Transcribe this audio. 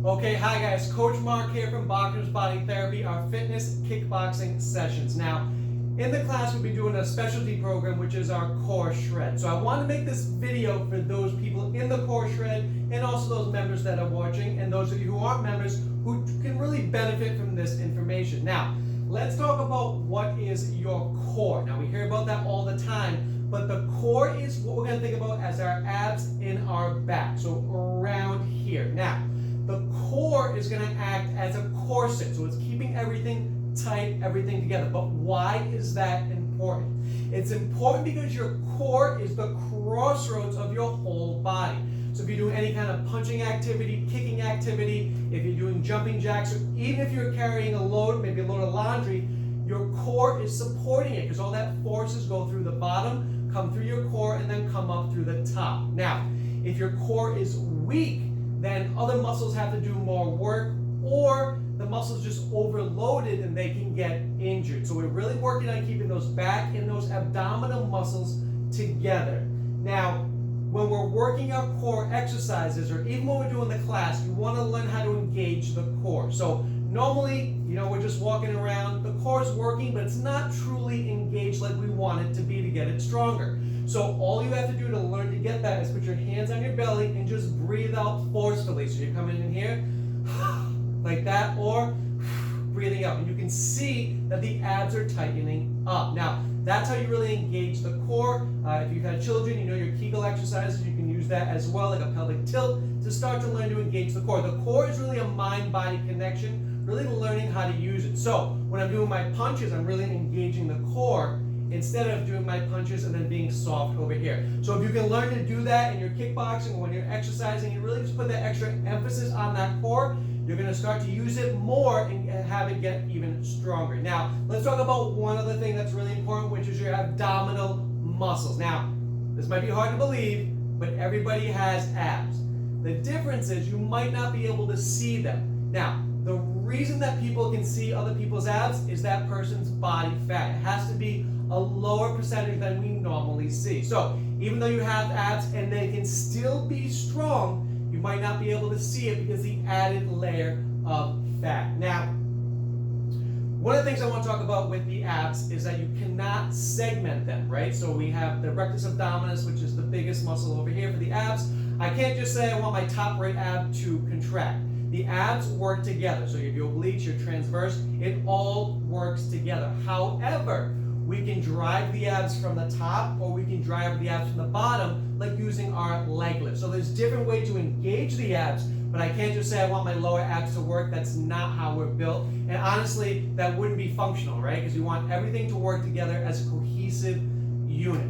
Okay, hi guys, Coach Mark here from Bochner's Body Therapy, our fitness kickboxing sessions. Now, in the class we'll be doing a specialty program, which is our core shred. So I want to make this video for those people in the core shred and also those members that are watching and those of you who aren't members who can really benefit from this information. Now, let's talk about what is your core. Now, we hear about that all the time, but the core is what we're going to think about as our abs in our back, so around here. Now, the core is going to act as a corset, so it's keeping everything tight, everything together. But why is that important? It's important because your core is the crossroads of your whole body. So if you're doing any kind of punching activity, kicking activity, if you're doing jumping jacks, or even if you're carrying a load, maybe a load of laundry, your core is supporting it because all that forces go through the bottom, come through your core, and then come up through the top. Now, if your core is weak, then other muscles have to do more work, or the muscles just overloaded and they can get injured. So we're really working on keeping those back and those abdominal muscles together. Now, when we're working our core exercises, or even when we're doing the class, you want to learn how to engage the core. So normally, we're just walking around, the core is working, but it's not truly engaged like we want it to be to get it stronger. So all you have to do to learn to get that is put your hands on your belly and just breathe out forcefully. So you're coming in here, like that, or breathing out. And you can see that the abs are tightening up. Now, that's how you really engage the core. If you've had children, you know your Kegel exercises, you can use that as well, like a pelvic tilt, to start to learn to engage the core. The core is really a mind-body connection, really learning how to use it. So when I'm doing my punches, I'm really engaging the core instead of doing my punches and then being soft over here. So if you can learn to do that in your kickboxing or when you're exercising, you really just put that extra emphasis on that core, you're going to start to use it more and have it get even stronger. Now, let's talk about one other thing that's really important, which is your abdominal muscles. Now, this might be hard to believe, but everybody has abs. The difference is you might not be able to see them. Now, the reason that people can see other people's abs is that person's body fat. It has to be a lower percentage than we normally see. So even though you have abs and they can still be strong, you might not be able to see it because the added layer of fat. Now, one of the things I want to talk about with the abs is that you cannot segment them, right? So we have the rectus abdominis, which is the biggest muscle over here for the abs. I can't just say I want my top right ab to contract. The abs work together. So if your obliques, your transverse, it all works together. However, we can drive the abs from the top or we can drive the abs from the bottom, like using our leg lift. So there's different ways to engage the abs, but I can't just say I want my lower abs to work. That's not how we're built. And honestly, that wouldn't be functional, right? Because we want everything to work together as a cohesive unit.